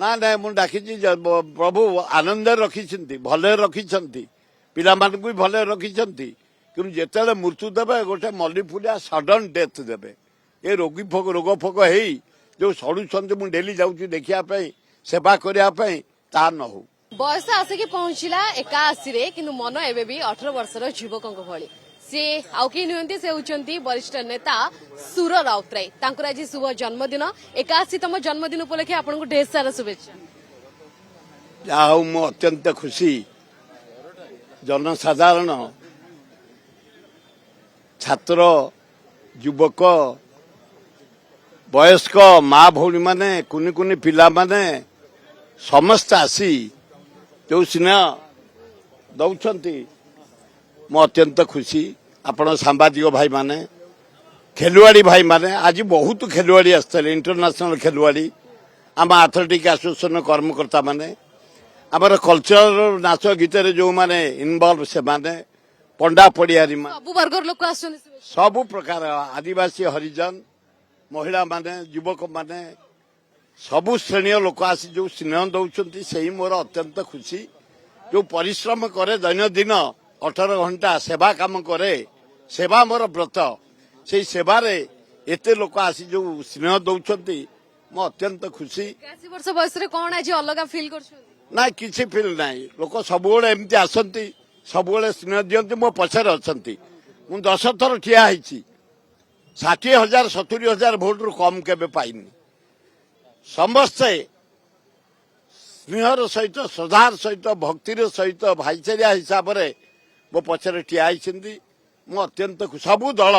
ନା ନାଇଁ ମୁଁ ଡାକିଛି ପ୍ରଭୁ ଆନନ୍ଦରେ ରଖିଛନ୍ତି ଭଲରେ ରଖିଛନ୍ତି ପିଲାମାନଙ୍କୁ ବି ଭଲରେ ରଖିଛନ୍ତି କିନ୍ତୁ ଯେତେବେଳେ ମୃତ୍ୟୁ ଦେବେ ଗୋଟେ ମଲ୍ଲି ଫୁଲିଆ ସଡନ୍ ଡେଥ୍ ଦେବେ ଏ ରୋଗ ଫୋଗ ହେଇ ଯୋଉ ସଡୁଛନ୍ତି ମୁଁ ଡେଲି ଯାଉଛି ଦେଖିବା ପାଇଁ ସେବା କରିବା ପାଇଁ ତାହା ନ ହଉ। बयस आसिकी पहुंचला 81 रे किंतु मन एबे भी 18 वर्षर युवकक भଳି से आउ के नुहंती से होचंती वरिष्ठ नेता सुर राउतराय तांकर आज शुभ जन्मदिन 81तम जन्मदिन उपलक्षे आपनको ढेर सारा शुभेच्छा। ଯାହା ହଉ ମୁଁ ଅତ୍ୟନ୍ତ ଖୁସି ଜନସାଧାରଣ ଛାତ୍ର ଯୁବକ ବୟସ୍କ ମା ଭଉଣୀ ମାନେ କୁନି କୁନି ପିଲାମାନେ ସମସ୍ତେ ଆସି जो स्नेह दौरान मु अत्यंत खुशी आपण सांबादिक भाई माने खेलुआड़ी भाई माने आज बहुत खेलुआड़ी आसते इंटरनेशनल खेलुआड़ी आम एथलेटिक एसोसिएशन कर्मकर्ता माने आमर कल्चरल नाच गीत जो माने इनवॉल्व से माने पंडा पड़ियारी सब प्रकार आदिवासी हरिजन महिला माने युवक माने सबु श्रेणी लोक आसी जो स्नेह दौरान से मोर अत्यंत खुशी जो परिश्रम करे दैनंदिन 18 घंटा सेवा काम करे सेवा मोर व्रत से सेवारे एते लोक आसी जो स्नेह दौरान मो अत्यंत खुशी। 81 वर्ष बयस रे कोन आज अलग फील करछन ना किसी फील नाही लोक सबुबेले एमती आसंती सबुबेले स्नेह दियंती मो पछरे अछंती मु 10 थर ठिया हिची 60,000 70,000 वोट रु कम केबे पाइनी समस्ते स्नेहर सहित श्रद्धार सहित भक्तिर सहित भाईचारा हिसाब से मो पछरे ठिया मु अत्यंत सबु दल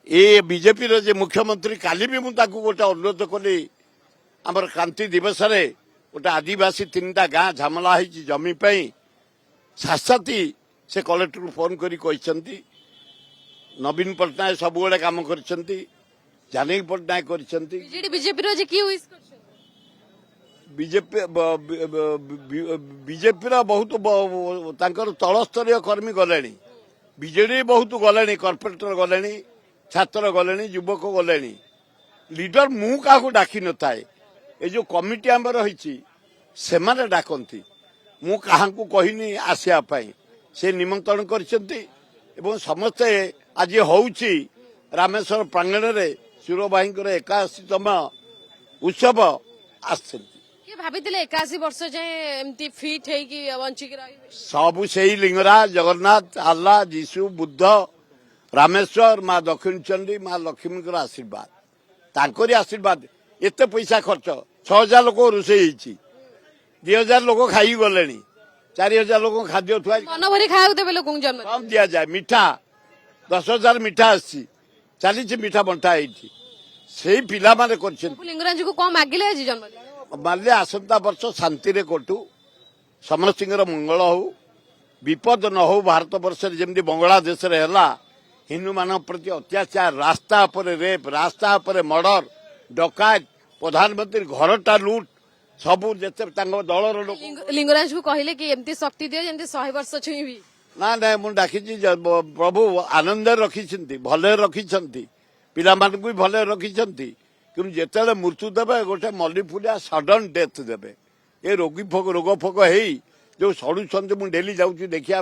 ये बीजेपी रे मुख्यमंत्री काली भी मुझे गोटे अनुरोध कली आमर क्रांति दिवस रे गोटे आदिवासी 3टा गाँ झमला जमी साथसाथी से कलेक्टर फोन करी नवीन पट्टनायक सबुबले काम करछंती जानकी पट्टनायक करछंती बीजेपी रो जे की विश करछन बीजेपी बहुत तांकर तलस्तरीय कर्मी गले बीजेडी बहुत गले कॉर्पोरेटर गले छात्र गले युवक गले लीडर मु क्या डाकी न थाए ये जो कमिटी आमर रही से डाकती मु क्या कहनी आसापी से निमंत्रण कर समस्ते आज होउची रामेश्वर प्रांगण रे सुर भाई 81तम उत्सव आस भाभी 81 वर्ष जाए एमती फिट है कि बंचिक सब से लिंगराज जगन्नाथ आल्ला जीशु बुद्ध रामेश्वर माँ दक्षिण चंडी माँ लक्ष्मी आशीर्वाद तांकरी आशीर्वाद एते पैसा खर्च 6,000 लोक रोषे 2,000 लोक खाई गले 4,000 लोक खाद्य थुआ मन भरी खाया देवे लोक कम दिया जाए मिठा 10,000 मिठा आसी चली मिठा बंटा से पिला माने लिंगराज को कम मागिले आज जन्मदिन मानले आसंता वर्ष शांति रे कटू समस्त मंगल हो विपद न हो भारत वर्ष जमी बांग्लादेश रे हला हिंदू मान प्रति अत्याचार रास्ता पर रेप रास्ता पर मर्डर डकायत प्रधानमंत्री घरटा लुट सबू जेते दलर लोक लिंगराज को कहले कि एमती शक्ति दियो जेमती 100 वर्ष छुईबी ना ना मु डाकिछि प्रभु आनंदरे रखिछंती भले रखिछंती पिलामानकु भी भले रखिछंती कि जिते मृत्यु देवे गोटे मल्ली फुलिया सडन डेथ देवे ये रोग फोग हेई जो सड़ुंट मुझे डेली जाऊँगी देखा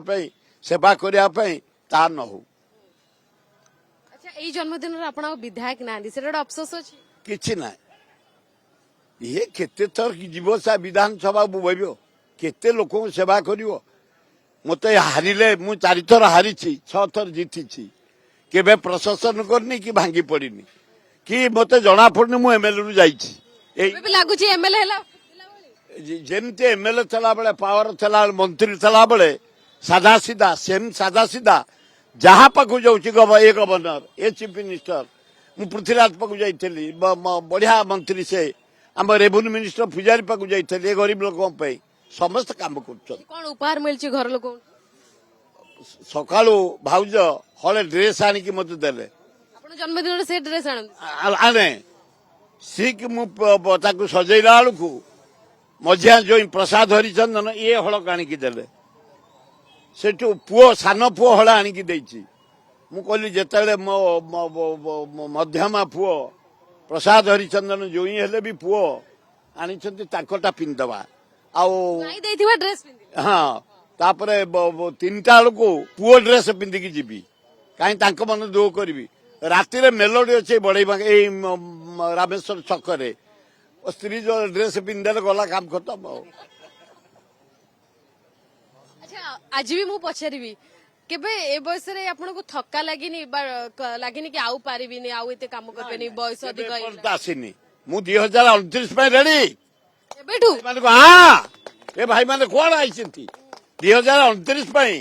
सेवा करने ता न हो। अच्छा ये जन्मदिन विधायक ना अफसोस अच्छे कि ना ये केते थर जीव सा विधानसभा बोब केते लोक सेवा कर मत हारिले मु 4 थर हारी 6 थर जीति केबे प्रशासन करनी कि भांगी पड़नी कि मत जना पड़नी मु एमएलए रु जाईची लागुची एमएलए जेमती एमएलए चला बेले पावर चला मंत्री चला बेले साधा सीधा सेम साधा सीधा जहाँ पाक जाऊँगी a governor a chief minister मु पृथ्वीराज पाक जाइली बढ़िया मंत्री से आम रेवेन्यू मिनिस्टर पूजारी पाक जाइली गरीब लोक समस्त काम कर उपहार मिलची घर लोक सका भाउज हले ड्रेस आणिकी मत देले जन्मदिन से ड्रेस आने सिक मुझे सजेला बेलू मझिया जो प्रसाद हरिचंदन ये हड़क आणिकी देले सेठू पुओ सान पुओ हड़ा आणिकी देछि मु कहली जेतेले मो मध्यमा पुओ प्रसाद हरिचंदन जोई हेले भी पुओ ଆଣିଛନ୍ତି ତାଙ୍କଟା ପିନ୍ଧିଦବା ଆଉ ମାଇଁ ଦେଇଥିବା ଡ୍ରେସ ପିନ୍ଧିଲେ ହଁ ତାପରେ 3ଟା ବେଳକୁ ପୁଅ ଡ୍ରେସ ପିନ୍ଧିକି ଯିବି କାହିଁ ତାଙ୍କ ମନ ଦୁଃଖ କରିବି ରାତିରେ ମେଲୋଡି ଅଛି ବଢେଇବା ଏଇ ରାମେଶ୍ୱର ଛକରେ ସ୍ତ୍ରୀ ଯୋଉ ଡ୍ରେସ ପିନ୍ଧିଦେଲେ ଗଲା କାମ ଖତମ ଆଉ ଆଚ୍ଛା ଆଜି ବି ମୁଁ ପଚାରିବି କେବେ ଏ ବୟସରେ ଆପଣଙ୍କୁ ଥକା ଲାଗିନି ବା ଲାଗିନି କି ଆଉ ପାରିବିନି ଆଉ ଏତେ କାମ କରିବେନି ବୟସ ଅଧିକ ଏପର୍ଯ୍ୟନ୍ତ ହେଇଗଲା ଆସିନି ମୁଁ 2029 ପାଇଁ ରେଡି ଏବେଠୁ ହଁ ଏ ଭାଇମାନେ କୁଆଡେ ଆଇଛନ୍ତି 2029 ପାଇଁ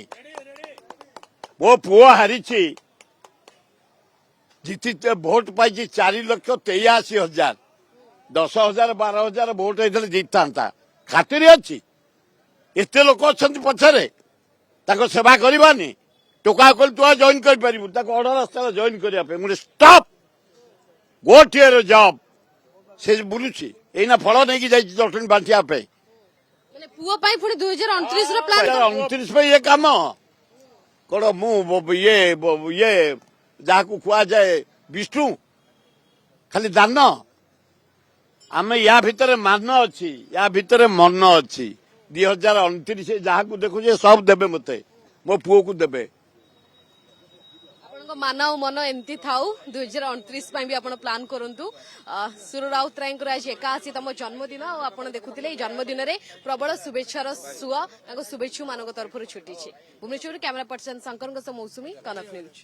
ମୋ ପୁଅ ହାରିଛି ଜିତି ଭୋଟ ପାଇଛି 4,83,000 10,000 12,000 ଭୋଟ ହେଇଥିଲେ ଜିତିଥାନ୍ତା ଖାତିର ଅଛି ଏତେ ଲୋକ ଅଛନ୍ତି ପଛରେ ତାଙ୍କ ସେବା କରିବାନି ଟୋକା କହିଲେ ତୁ ଜଏନ୍ କରିପାରିବୁ ତାକୁ ଅର୍ଡର ଆସିଥିଲା ଜଏନ୍ କରିବା ପାଇଁ ମୁଁ ଷ୍ଟପ୍ ଗୋଟିଏର ଜବ୍ ସେ ବୁଲୁଛି ଏଇନା ଫଳ ନେଇକି ଯାଇଛି ଜଟଣୀ ବାଣ୍ଟିବା ପାଇଁ ମାନେ ପୁଅ ପାଇଁ ପୁଣି 2029 ର ପ୍ଲାନ୍ 29 ପାଇଁ ଏ କାମ କଣ ମୁଁ ଇଏ ଯାହାକୁ କୁହାଯାଏ ବିଷ୍ଣୁ ଖାଲି ଦାନ ଆମେ ୟା ଭିତରେ ମାନ ଅଛି ୟା ଭିତରେ ମନ ଅଛି 2029 ଯାହାକୁ ଦେଖୁଛେ ସବୁ ଦେବେ ମତେ ମୋ ପୁଅକୁ ଦେବେ ଆପଣଙ୍କ ମାନ ଆଉ ମନ ଏମିତି ଥାଉ 2029 ପାଇଁ ବି ଆପଣ ପ୍ଲାନ୍ କରନ୍ତୁ ସୁର ରାଉତରାୟଙ୍କର ଆଜି 81ତମ ଜନ୍ମଦିନ ଆଉ ଆପଣ ଦେଖୁଥିଲେ ଏଇ ଜନ୍ମଦିନରେ ପ୍ରବଳ ଶୁଭେଚ୍ଛାର ସୁଅ ତାଙ୍କ ଶୁଭେଚ୍ଛୁ ମାନଙ୍କ ତରଫରୁ ଛୁଟିଛି ଭୁବନେଶ୍ୱରରୁ କ୍ୟାମେରା ପର୍ସନ ଶଙ୍କରଙ୍କ ସହ ମୌସୁମୀ କନକ ନ୍ୟୁଜ୍।